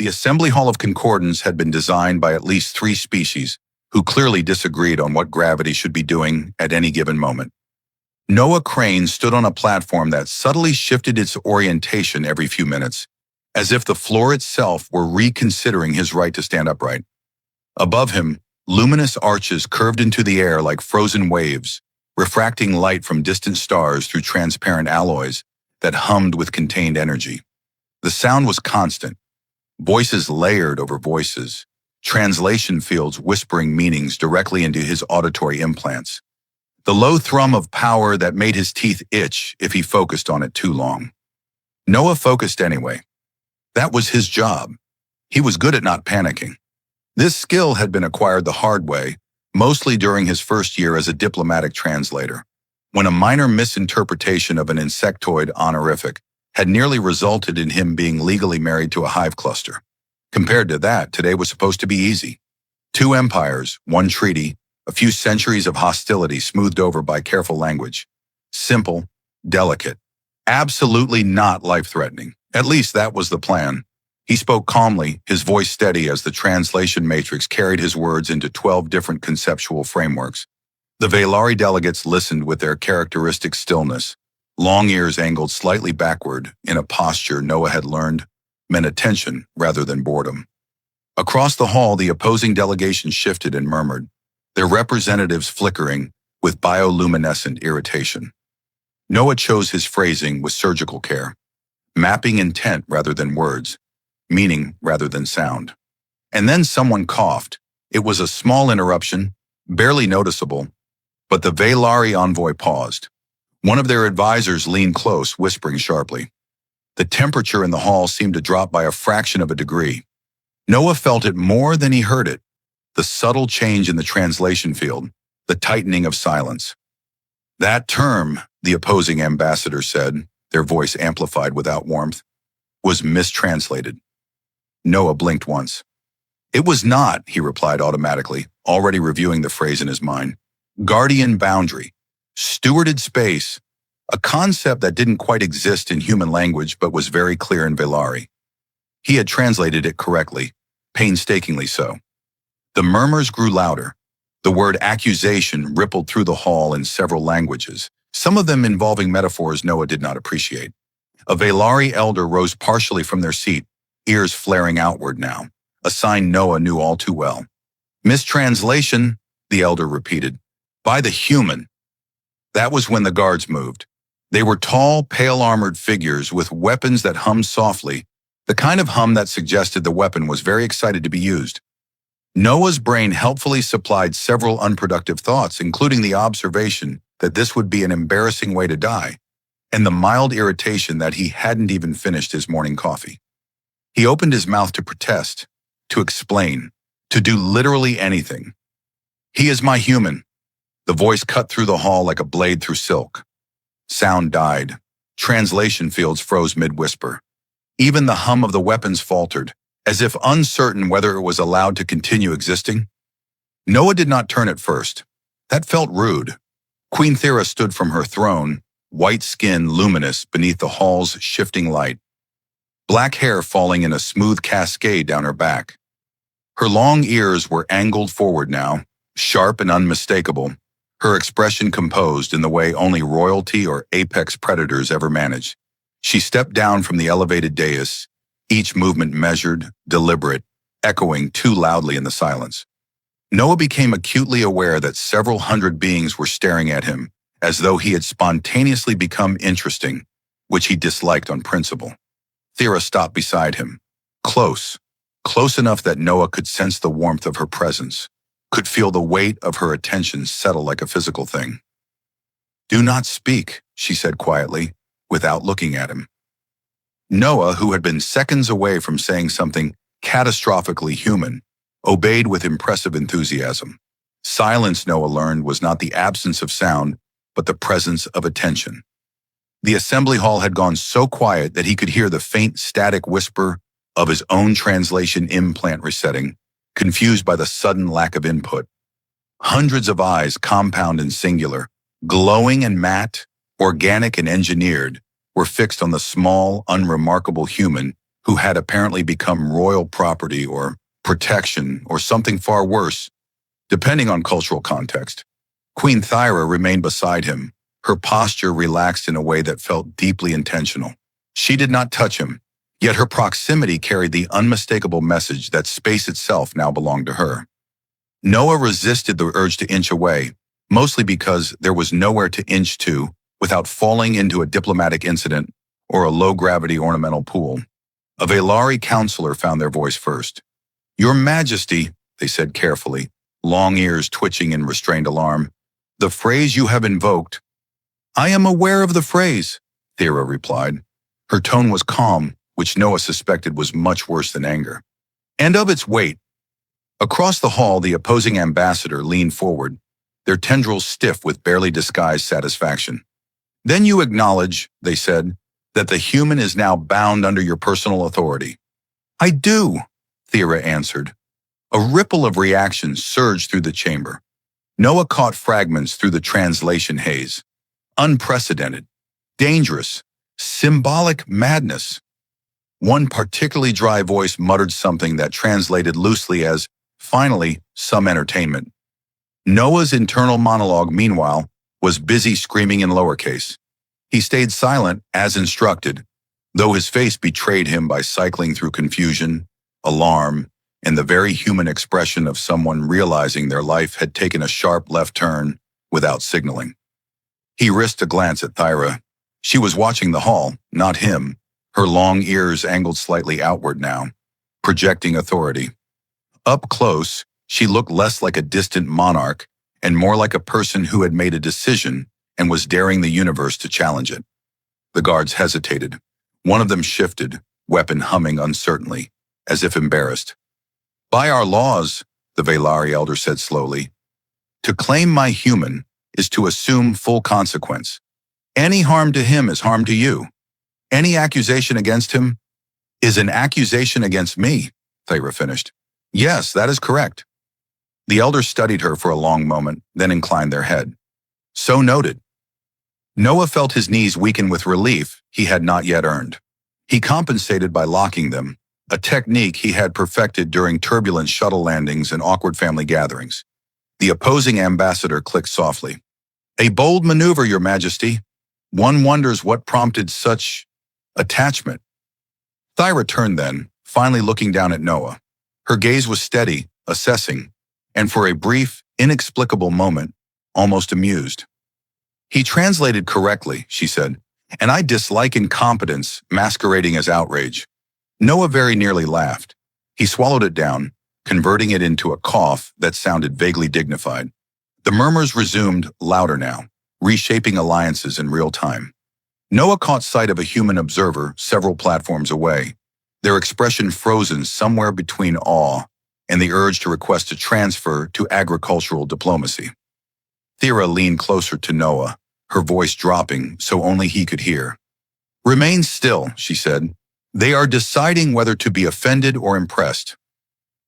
Assembly Hall of Concordance had been designed by at least 3 species, who clearly disagreed on what gravity should be doing at any given moment. Noah Crane stood on a platform that subtly shifted its orientation every few minutes, as if the floor itself were reconsidering his right to stand upright. Above him, luminous arches curved into the air like frozen waves, refracting light from distant stars through transparent alloys that hummed with contained energy. The sound was constant, voices layered over voices, translation fields whispering meanings directly into his auditory implants. The low thrum of power that made his teeth itch if he focused on it too long. Noah focused anyway. That was his job. He was good at not panicking. This skill had been acquired the hard way, mostly during his first year as a diplomatic translator, when a minor misinterpretation of an insectoid honorific had nearly resulted in him being legally married to a hive cluster. Compared to that, today was supposed to be easy. 2 empires, 1 treaty, a few centuries of hostility smoothed over by careful language. Simple, delicate, absolutely not life-threatening. At least that was the plan. He spoke calmly, his voice steady as the translation matrix carried his words into 12 different conceptual frameworks. The Velari delegates listened with their characteristic stillness, long ears angled slightly backward in a posture Noah had learned meant attention rather than boredom. Across the hall, the opposing delegation shifted and murmured, their representatives flickering with bioluminescent irritation. Noah chose his phrasing with surgical care, mapping intent rather than words, meaning rather than sound. And then someone coughed. It was a small interruption, barely noticeable, but the Velari envoy paused. One of their advisors leaned close, whispering sharply. The temperature in the hall seemed to drop by a fraction of a degree. Noah felt it more than he heard it, the subtle change in the translation field, the tightening of silence. That term, the opposing ambassador said, their voice amplified without warmth, was mistranslated. Noah blinked once. It was not, he replied automatically, already reviewing the phrase in his mind. Guardian boundary. Stewarded space. A concept that didn't quite exist in human language but was very clear in Velari. He had translated it correctly, painstakingly so. The murmurs grew louder. The word accusation rippled through the hall in several languages, some of them involving metaphors Noah did not appreciate. A Velari elder rose partially from their seat, ears flaring outward now, a sign Noah knew all too well. Mistranslation, the elder repeated. By the human. That was when the guards moved. They were tall, pale-armored figures with weapons that hummed softly, the kind of hum that suggested the weapon was very excited to be used. Noah's brain helpfully supplied several unproductive thoughts, including the observation that this would be an embarrassing way to die, and the mild irritation that he hadn't even finished his morning coffee. He opened his mouth to protest, to explain, to do literally anything. He is my human. The voice cut through the hall like a blade through silk. Sound died. Translation fields froze mid-whisper. Even the hum of the weapons faltered, as if uncertain whether it was allowed to continue existing. Noah did not turn at first. That felt rude. Queen Thera stood from her throne, white skin luminous beneath the hall's shifting light, black hair falling in a smooth cascade down her back. Her long ears were angled forward now, sharp and unmistakable, her expression composed in the way only royalty or apex predators ever manage. She stepped down from the elevated dais, each movement measured, deliberate, echoing too loudly in the silence. Noah became acutely aware that several hundred beings were staring at him, as though he had spontaneously become interesting, which he disliked on principle. Thera stopped beside him, close enough that Noah could sense the warmth of her presence, could feel the weight of her attention settle like a physical thing. Do not speak, she said quietly, without looking at him. Noah, who had been seconds away from saying something catastrophically human, obeyed with impressive enthusiasm. Silence, Noah learned, was not the absence of sound, but the presence of attention. The assembly hall had gone so quiet that he could hear the faint static whisper of his own translation implant resetting, confused by the sudden lack of input. Hundreds of eyes, compound and singular, glowing and matte, organic and engineered, were fixed on the small, unremarkable human who had apparently become royal property or protection or something far worse, depending on cultural context. Queen Thyra remained beside him, her posture relaxed in a way that felt deeply intentional. She did not touch him, yet her proximity carried the unmistakable message that space itself now belonged to her. Noah resisted the urge to inch away, mostly because there was nowhere to inch to without falling into a diplomatic incident or a low-gravity ornamental pool. A Velari counselor found their voice first. "Your Majesty," they said carefully, long ears twitching in restrained alarm, "the phrase you have invoked." "I am aware of the phrase," Thera replied. Her tone was calm, which Noah suspected was much worse than anger. "And of its weight." Across the hall, the opposing ambassador leaned forward, their tendrils stiff with barely disguised satisfaction. "Then you acknowledge," they said, "that the human is now bound under your personal authority." "I do," Thera answered. A ripple of reaction surged through the chamber. Noah caught fragments through the translation haze. Unprecedented, dangerous, symbolic madness. One particularly dry voice muttered something that translated loosely as, "Finally, some entertainment." Noah's internal monologue, meanwhile, was busy screaming in lowercase. He stayed silent, as instructed, though his face betrayed him by cycling through confusion, alarm, and the very human expression of someone realizing their life had taken a sharp left turn without signaling. He risked a glance at Thyra. She was watching the hall, not him, her long ears angled slightly outward now, projecting authority. Up close, she looked less like a distant monarch and more like a person who had made a decision and was daring the universe to challenge it. The guards hesitated. One of them shifted, weapon humming uncertainly, as if embarrassed. "By our laws," the Velari elder said slowly, "to claim my human is to assume full consequence. Any harm to him is harm to you. Any accusation against him is an accusation against me," Thyra finished. "Yes, that is correct." The elders studied her for a long moment, then inclined their head. "So noted." Noah felt his knees weaken with relief he had not yet earned. He compensated by locking them, a technique he had perfected during turbulent shuttle landings and awkward family gatherings. The opposing ambassador clicked softly. "A bold maneuver, Your Majesty. One wonders what prompted such attachment." Thyra turned then, finally looking down at Noah. Her gaze was steady, assessing, and for a brief, inexplicable moment, almost amused. "He translated correctly," she said, "and I dislike incompetence masquerading as outrage." Noah very nearly laughed. He swallowed it down, converting it into a cough that sounded vaguely dignified. The murmurs resumed, louder now, reshaping alliances in real time. Noah caught sight of a human observer several platforms away, their expression frozen somewhere between awe and the urge to request a transfer to agricultural diplomacy. Thera leaned closer to Noah, her voice dropping so only he could hear. "Remain still," she said. "They are deciding whether to be offended or impressed."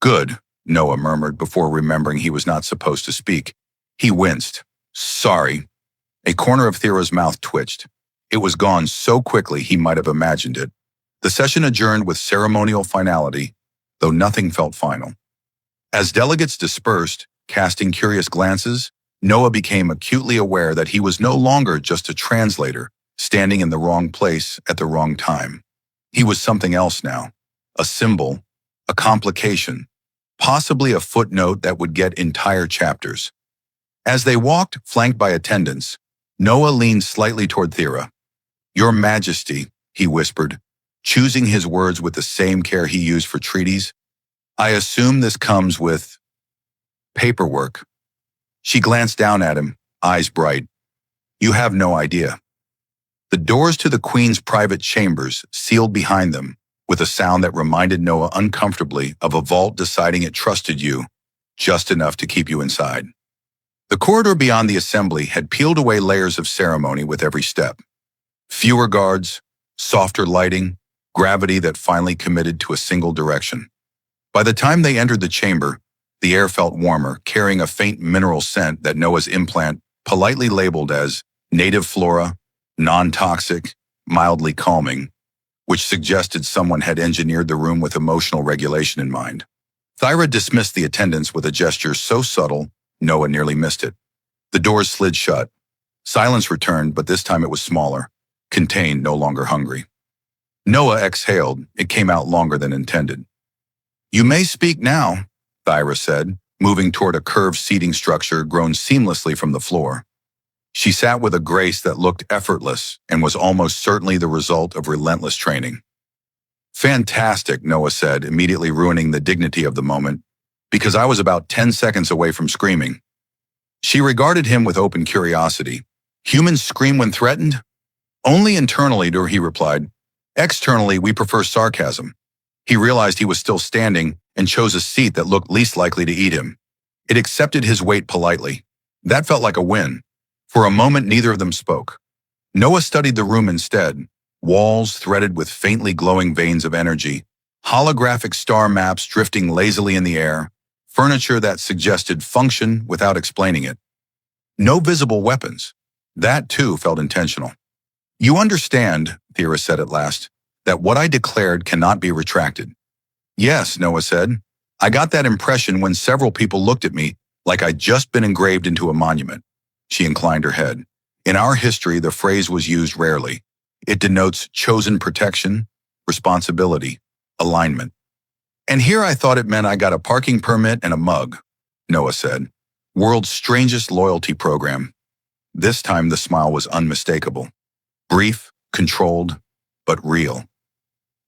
"Good," Noah murmured before remembering he was not supposed to speak. He winced. "Sorry." A corner of Thera's mouth twitched. It was gone so quickly he might have imagined it. The session adjourned with ceremonial finality, though nothing felt final. As delegates dispersed, casting curious glances, Noah became acutely aware that he was no longer just a translator, standing in the wrong place at the wrong time. He was something else now, a symbol, a complication, possibly a footnote that would get entire chapters. As they walked, flanked by attendants, Noah leaned slightly toward Thera. "Your Majesty," he whispered, choosing his words with the same care he used for treaties, "I assume this comes with paperwork." She glanced down at him, eyes bright. "You have no idea." The doors to the Queen's private chambers sealed behind them, with a sound that reminded Noah uncomfortably of a vault deciding it trusted you, just enough to keep you inside. The corridor beyond the assembly had peeled away layers of ceremony with every step. Fewer guards, softer lighting, gravity that finally committed to a single direction. By the time they entered the chamber, the air felt warmer, carrying a faint mineral scent that Noah's implant politely labeled as native flora, non-toxic, mildly calming, which suggested someone had engineered the room with emotional regulation in mind. Thyra dismissed the attendants with a gesture so subtle, Noah nearly missed it. The doors slid shut. Silence returned, but this time it was smaller, contained, no longer hungry. Noah exhaled. It came out longer than intended. "You may speak now," Thyra said, moving toward a curved seating structure grown seamlessly from the floor. She sat with a grace that looked effortless and was almost certainly the result of relentless training. "Fantastic," Noah said, immediately ruining the dignity of the moment, because I was about 10 seconds away from screaming. She regarded him with open curiosity. "Humans scream when threatened?" "Only internally," he replied. "Externally, we prefer sarcasm." He realized he was still standing and chose a seat that looked least likely to eat him. It accepted his weight politely. That felt like a win. For a moment, neither of them spoke. Noah studied the room instead. Walls threaded with faintly glowing veins of energy, holographic star maps drifting lazily in the air, furniture that suggested function without explaining it. No visible weapons. That, too, felt intentional. "You understand," Thera said at last, "that what I declared cannot be retracted." "Yes," Noah said. "I got that impression when several people looked at me like I'd just been engraved into a monument." She inclined her head. "In our history, the phrase was used rarely. It denotes chosen protection, responsibility, alignment. And here I thought it meant I got a parking permit and a mug," Noah said. "World's strangest loyalty program." This time the smile was unmistakable. Brief, controlled, but real.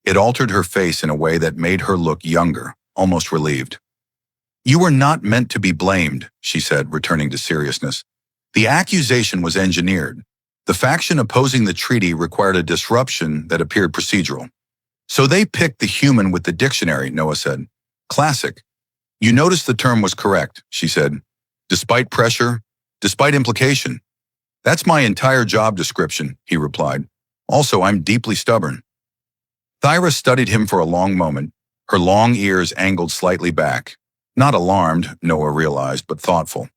It altered her face in a way that made her look younger, almost relieved. "You were not meant to be blamed," she said, returning to seriousness. "The accusation was engineered. The faction opposing the treaty required a disruption that appeared procedural. So they picked the human with the dictionary," Noah said. "Classic." "You noticed the term was correct," she said. "Despite pressure, despite implication." "That's my entire job description," he replied. "Also, I'm deeply stubborn." Thyra studied him for a long moment, her long ears angled slightly back. Not alarmed, Noah realized, but thoughtful.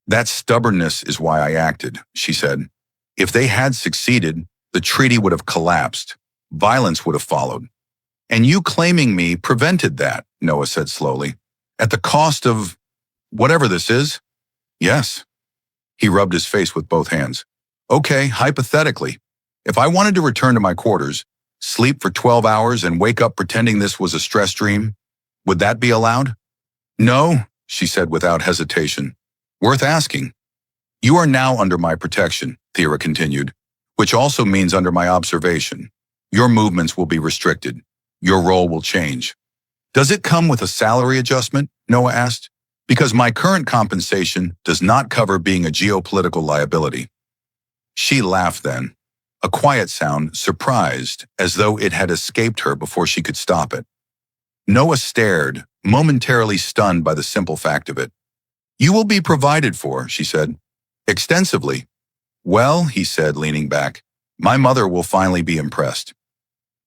"That stubbornness is why I acted," she said. "If they had succeeded, the treaty would have collapsed. Violence would have followed. And you claiming me prevented that," Noah said slowly. "At the cost of whatever this is?" "Yes." He rubbed his face with both hands. "Okay, hypothetically, if I wanted to return to my quarters, sleep for 12 hours and wake up pretending this was a stress dream, would that be allowed?" "No," she said without hesitation. "Worth asking." "You are now under my protection," Thera continued, "which also means under my observation. Your movements will be restricted. Your role will change." "Does it come with a salary adjustment?" Noah asked. "Because my current compensation does not cover being a geopolitical liability." She laughed then, a quiet sound, surprised, as though it had escaped her before she could stop it. Noah stared, momentarily stunned by the simple fact of it. "You will be provided for," she said. "Extensively." "Well," he said, leaning back, "my mother will finally be impressed."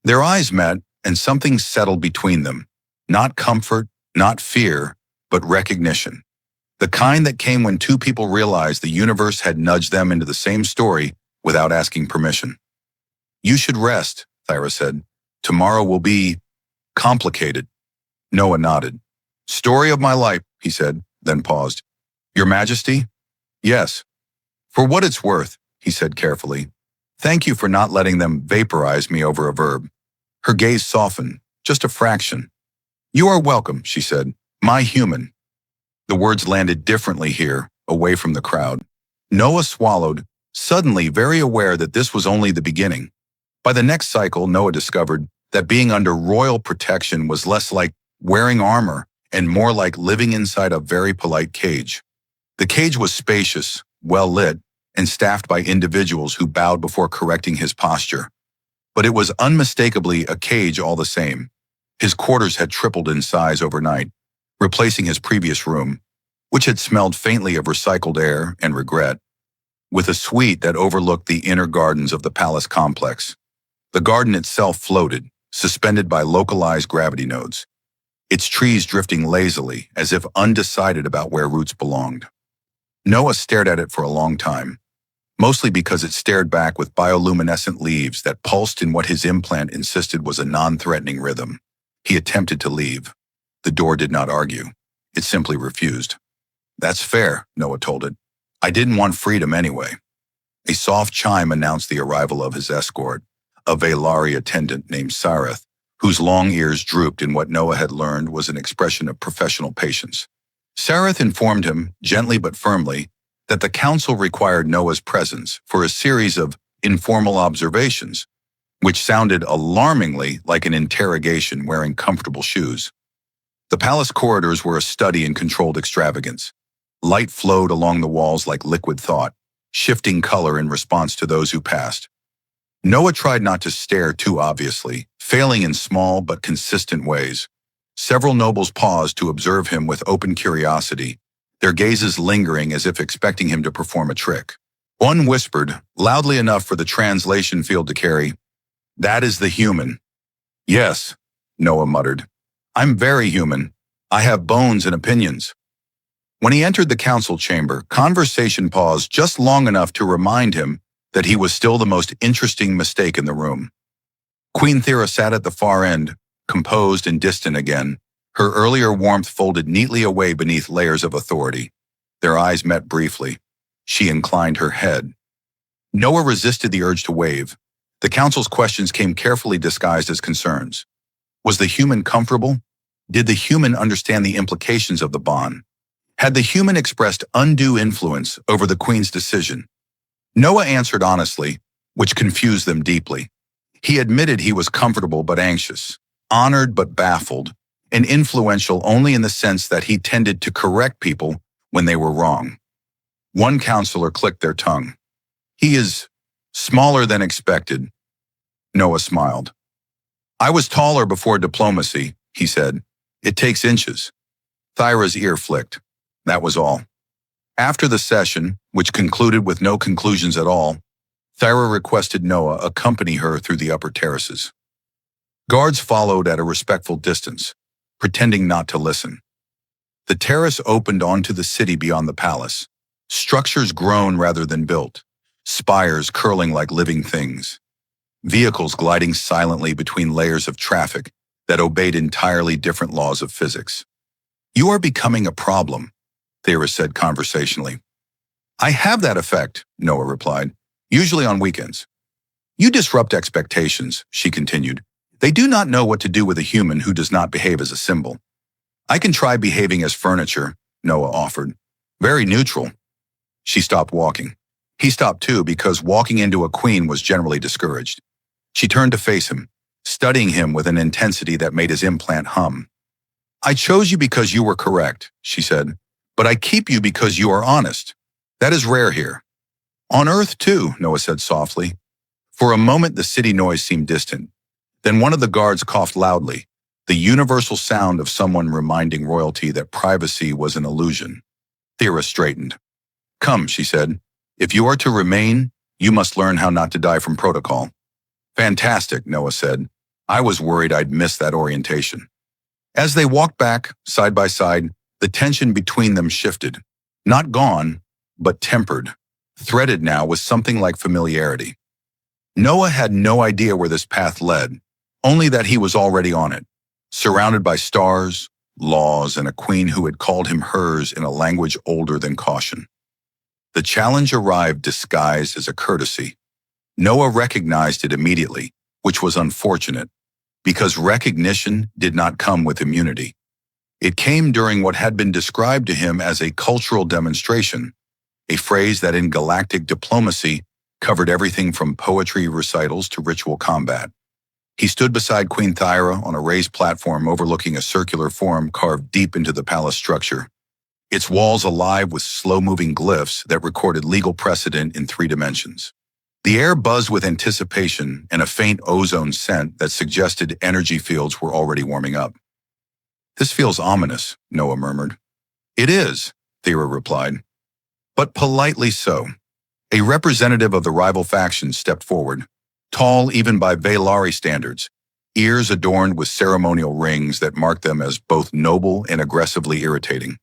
Their eyes met, and something settled between them. Not comfort, not fear, but recognition. The kind that came when two people realized the universe had nudged them into the same story without asking permission. "You should rest," Thyra said. "Tomorrow will be complicated." Noah nodded. "Story of my life," he said, then paused. "Your Majesty?" "Yes." "For what it's worth," he said carefully. "Thank you for not letting them vaporize me over a verb." Her gaze softened, just a fraction. "You are welcome," she said. "My human." The words landed differently here, away from the crowd. Noah swallowed, suddenly very aware that this was only the beginning. By the next cycle, Noah discovered that being under royal protection was less like wearing armor and more like living inside a very polite cage. The cage was spacious, well-lit, and staffed by individuals who bowed before correcting his posture. But it was unmistakably a cage all the same. His quarters had tripled in size overnight, replacing his previous room, which had smelled faintly of recycled air and regret, with a suite that overlooked the inner gardens of the palace complex. The garden itself floated, suspended by localized gravity nodes, its trees drifting lazily as if undecided about where roots belonged. Noah stared at it for a long time. mostly because it stared back with bioluminescent leaves that pulsed in what his implant insisted was a non-threatening rhythm. He attempted to leave. The door did not argue. It simply refused. "That's fair," Noah told it. "I didn't want freedom anyway." A soft chime announced the arrival of his escort, a Veilari attendant named Sareth, whose long ears drooped in what Noah had learned was an expression of professional patience. Sareth informed him, gently but firmly, that the council required Noah's presence for a series of informal observations, which sounded alarmingly like an interrogation wearing comfortable shoes. The palace corridors were a study in controlled extravagance. Light flowed along the walls like liquid thought, shifting color in response to those who passed. Noah tried not to stare too obviously, failing in small but consistent ways. Several nobles paused to observe him with open curiosity, their gazes lingering as if expecting him to perform a trick. One whispered, loudly enough for the translation field to carry, "That is the human." "Yes," Noah muttered. "I'm very human. I have bones and opinions." When he entered the council chamber, conversation paused just long enough to remind him that he was still the most interesting mistake in the room. Queen Thera sat at the far end, composed and distant again, her earlier warmth folded neatly away beneath layers of authority. Their eyes met briefly. She inclined her head. Noah resisted the urge to wave. The council's questions came carefully disguised as concerns. Was the human comfortable? Did the human understand the implications of the bond? Had the human expressed undue influence over the queen's decision? Noah answered honestly, which confused them deeply. He admitted he was comfortable but anxious, honored but baffled, and influential only in the sense that he tended to correct people when they were wrong. One counselor clicked their tongue. "He is smaller than expected." Noah smiled. "I was taller before diplomacy," he said. "It takes inches." Thyra's ear flicked. That was all. After the session, which concluded with no conclusions at all, Thyra requested Noah accompany her through the upper terraces. Guards followed at a respectful distance, pretending not to listen. The terrace opened onto the city beyond the palace, structures grown rather than built, spires curling like living things, vehicles gliding silently between layers of traffic that obeyed entirely different laws of physics. "You are becoming a problem," Thera said conversationally. "I have that effect," Noah replied, "usually on weekends." "You disrupt expectations," she continued. "They do not know what to do with a human who does not behave as a symbol." "I can try behaving as furniture," Noah offered. "Very neutral." She stopped walking. He stopped too because walking into a queen was generally discouraged. She turned to face him, studying him with an intensity that made his implant hum. "I chose you because you were correct," she said, "but I keep you because you are honest. That is rare here." "On Earth too," Noah said softly. For a moment the city noise seemed distant. Then one of the guards coughed loudly, the universal sound of someone reminding royalty that privacy was an illusion. Thera straightened. "Come," she said. "If you are to remain, you must learn how not to die from protocol." "Fantastic," Noah said. "I was worried I'd miss that orientation." As they walked back, side by side, the tension between them shifted. Not gone, but tempered, threaded now with something like familiarity. Noah had no idea where this path led, only that he was already on it, surrounded by stars, laws, and a queen who had called him hers in a language older than caution. The challenge arrived disguised as a courtesy. Noah recognized it immediately, which was unfortunate, because recognition did not come with immunity. It came during what had been described to him as a cultural demonstration, a phrase that in galactic diplomacy covered everything from poetry recitals to ritual combat. He stood beside Queen Thyra on a raised platform overlooking a circular form carved deep into the palace structure, its walls alive with slow-moving glyphs that recorded legal precedent in 3 dimensions. The air buzzed with anticipation and a faint ozone scent that suggested energy fields were already warming up. "This feels ominous," Noah murmured. "It is," Thera replied, "but politely so." A representative of the rival faction stepped forward, tall even by Veilari standards, ears adorned with ceremonial rings that marked them as both noble and aggressively irritating.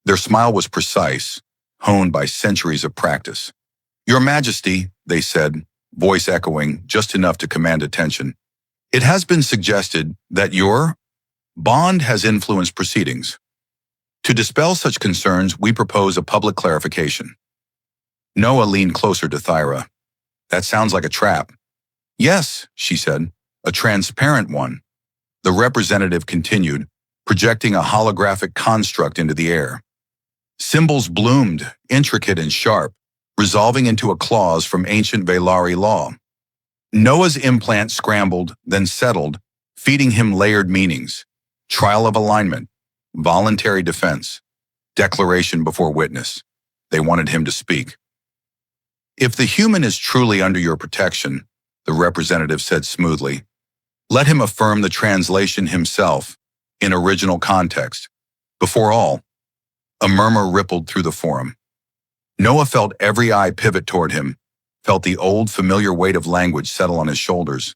Their smile was precise, honed by centuries of practice. Your Majesty, they said, voice echoing just enough to command attention. It has been suggested that your bond has influenced proceedings. To dispel such concerns, we propose a public clarification. Noah leaned closer to Thyra. That sounds like a trap. Yes, she said, a transparent one. The representative continued, projecting a holographic construct into the air. Symbols bloomed, intricate and sharp, resolving into a clause from ancient Velari law. Noah's implant scrambled, then settled, feeding him layered meanings. Trial of alignment, voluntary defense, declaration before witness. They wanted him to speak. If the human is truly under your protection, the representative said smoothly, let him affirm the translation himself, in original context. Before all, a murmur rippled through the forum. Noah felt every eye pivot toward him, felt the old familiar weight of language settle on his shoulders.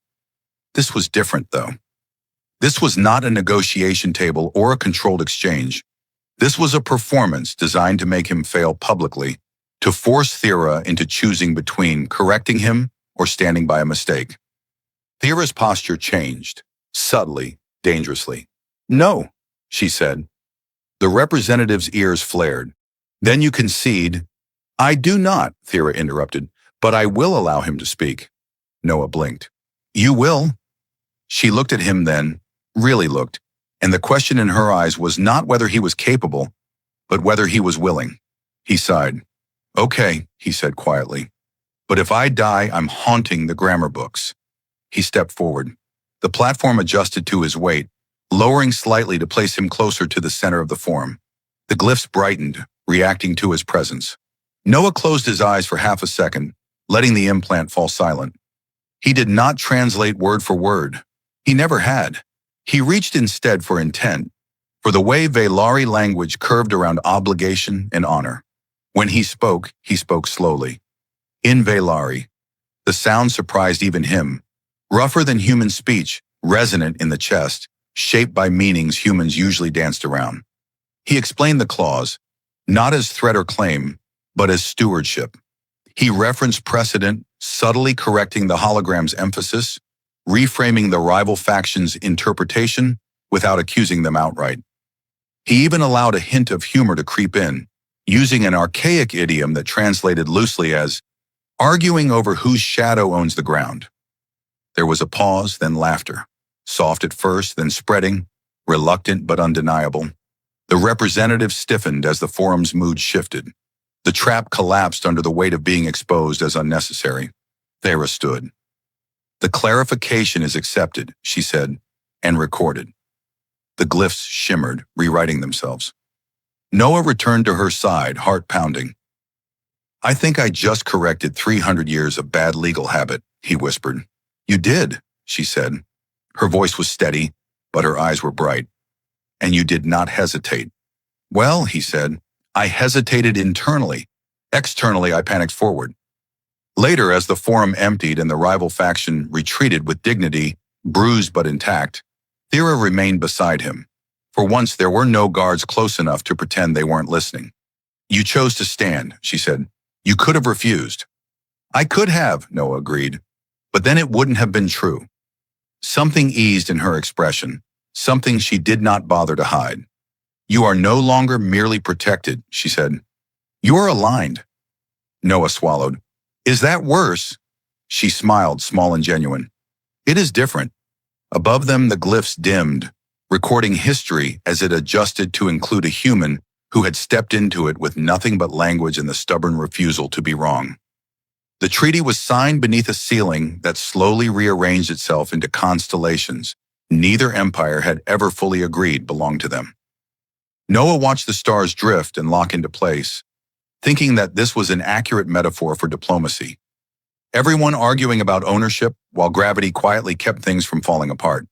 This was different, though. This was not a negotiation table or a controlled exchange. This was a performance designed to make him fail publicly, to force Thera into choosing between correcting him or standing by a mistake. Thera's posture changed, subtly, dangerously. No, she said. The representative's ears flared. Then you concede. I do not, Thera interrupted, but I will allow him to speak. Noah blinked. You will? She looked at him then, really looked, and the question in her eyes was not whether he was capable, but whether he was willing. He sighed. Okay, he said quietly. But if I die, I'm haunting the grammar books. He stepped forward. The platform adjusted to his weight, lowering slightly to place him closer to the center of the forum. The glyphs brightened, reacting to his presence. Noah closed his eyes for half a second, letting the implant fall silent. He did not translate word for word. He never had. He reached instead for intent, for the way Velari language curved around obligation and honor. When he spoke slowly. In Velari, the sound surprised even him. Rougher than human speech, resonant in the chest, shaped by meanings humans usually danced around. He explained the clause, not as threat or claim, but as stewardship. He referenced precedent, subtly correcting the hologram's emphasis, reframing the rival faction's interpretation without accusing them outright. He even allowed a hint of humor to creep in, using an archaic idiom that translated loosely as arguing over whose shadow owns the ground. There was a pause, then laughter, soft at first, then spreading, reluctant but undeniable. The representative stiffened as the forum's mood shifted. The trap collapsed under the weight of being exposed as unnecessary. Thera stood. The clarification is accepted, she said, and recorded. The glyphs shimmered, rewriting themselves. Noah returned to her side, heart pounding. I think I just corrected 300 years of bad legal habit, he whispered. You did, she said. Her voice was steady, but her eyes were bright. And you did not hesitate. Well, he said, I hesitated internally. Externally, I panicked forward. Later, as the forum emptied and the rival faction retreated with dignity, bruised but intact, Thera remained beside him. For once, there were no guards close enough to pretend they weren't listening. You chose to stand, she said. You could have refused. I could have, Noah agreed. But then it wouldn't have been true. Something eased in her expression, something she did not bother to hide. You are no longer merely protected, she said. You are aligned. Noah swallowed. Is that worse? She smiled, small and genuine. It is different. Above them, the glyphs dimmed, recording history as it adjusted to include a human who had stepped into it with nothing but language and the stubborn refusal to be wrong. The treaty was signed beneath a ceiling that slowly rearranged itself into constellations neither empire had ever fully agreed belonged to them. Noah watched the stars drift and lock into place, thinking that this was an accurate metaphor for diplomacy. Everyone arguing about ownership while gravity quietly kept things from falling apart.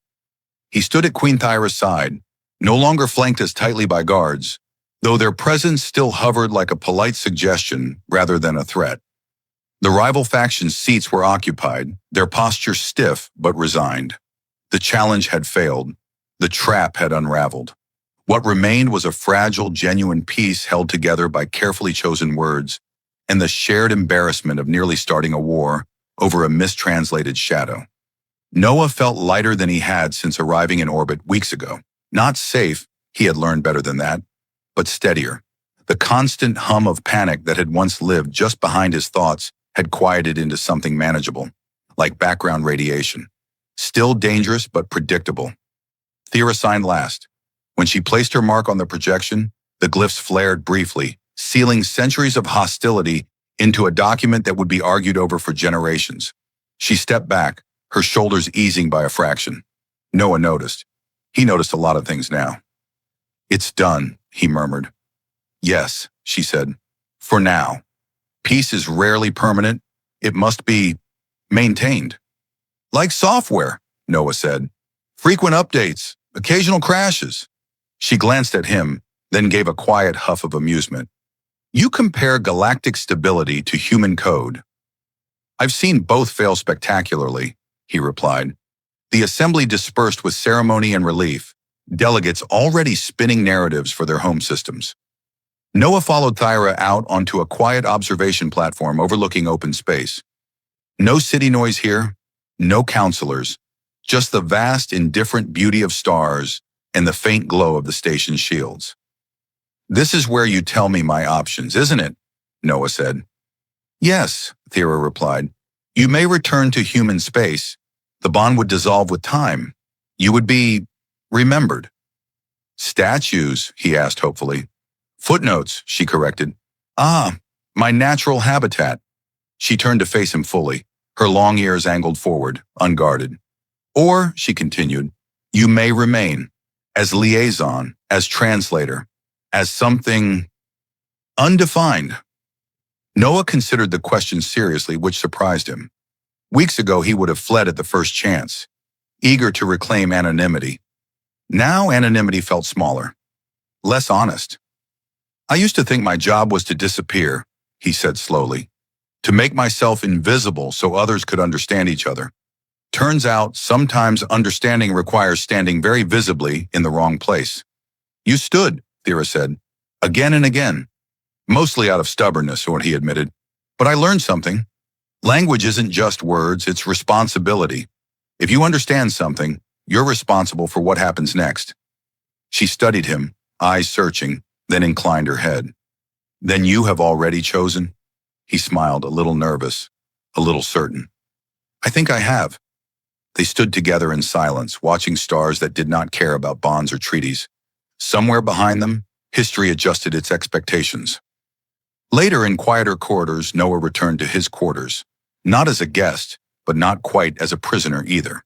He stood at Queen Thyra's side, no longer flanked as tightly by guards, though their presence still hovered like a polite suggestion rather than a threat. The rival faction's seats were occupied, their posture stiff but resigned. The challenge had failed. The trap had unraveled. What remained was a fragile, genuine peace held together by carefully chosen words, and the shared embarrassment of nearly starting a war over a mistranslated shadow. Noah felt lighter than he had since arriving in orbit weeks ago. Not safe, he had learned better than that, but steadier. The constant hum of panic that had once lived just behind his thoughts had quieted into something manageable, like background radiation. Still dangerous, but predictable. Thera signed last. When she placed her mark on the projection, the glyphs flared briefly, sealing centuries of hostility into a document that would be argued over for generations. She stepped back, her shoulders easing by a fraction. Noah noticed. He noticed a lot of things now. "It's done," he murmured. "Yes," she said. "For now. Peace is rarely permanent. It must be maintained." "Like software," Noah said. "Frequent updates, occasional crashes." She glanced at him, then gave a quiet huff of amusement. "You compare galactic stability to human code." "I've seen both fail spectacularly," he replied. The assembly dispersed with ceremony and relief, delegates already spinning narratives for their home systems. Noah followed Thyra out onto a quiet observation platform overlooking open space. No city noise here, no counselors, just the vast, indifferent beauty of stars and the faint glow of the station's shields. "This is where you tell me my options, isn't it?" Noah said. "Yes," Thera replied. "You may return to human space. The bond would dissolve with time. You would be remembered." "Statues?" he asked hopefully. "Footnotes," she corrected. "Ah, my natural habitat." She turned to face him fully, her long ears angled forward, unguarded. "Or," she continued, "you may remain, as liaison, as translator, as something undefined." Noah considered the question seriously, which surprised him. Weeks ago, he would have fled at the first chance, eager to reclaim anonymity. Now anonymity felt smaller, less honest. "I used to think my job was to disappear," he said slowly, "to make myself invisible so others could understand each other. Turns out, sometimes understanding requires standing very visibly in the wrong place." "You stood," Thera said, "again and again. Mostly out of stubbornness," he admitted. "But I learned something. Language isn't just words, it's responsibility. If you understand something, you're responsible for what happens next." She studied him, eyes searching, then inclined her head. "Then you have already chosen?" He smiled, a little nervous, a little certain. "I think I have." They stood together in silence, watching stars that did not care about bonds or treaties. Somewhere behind them, history adjusted its expectations. Later, in quieter corridors, Noah returned to his quarters, not as a guest, but not quite as a prisoner either.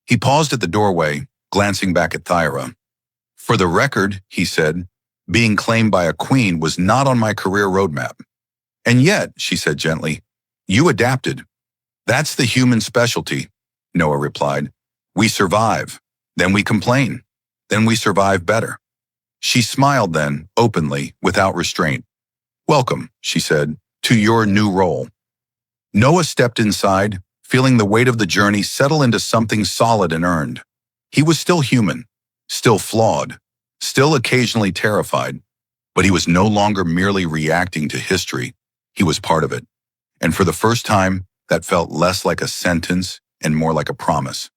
He paused at the doorway, glancing back at Thyra. "For the record," he said, "being claimed by a queen was not on my career roadmap." "And yet," she said gently, "you adapted." "That's the human specialty," Noah replied. "We survive, then we complain, then we survive better." She smiled then, openly, without restraint. "Welcome," she said, "to your new role." Noah stepped inside, feeling the weight of the journey settle into something solid and earned. He was still human, still flawed, still occasionally terrified, but he was no longer merely reacting to history. He was part of it. And for the first time, that felt less like a sentence and more like a promise.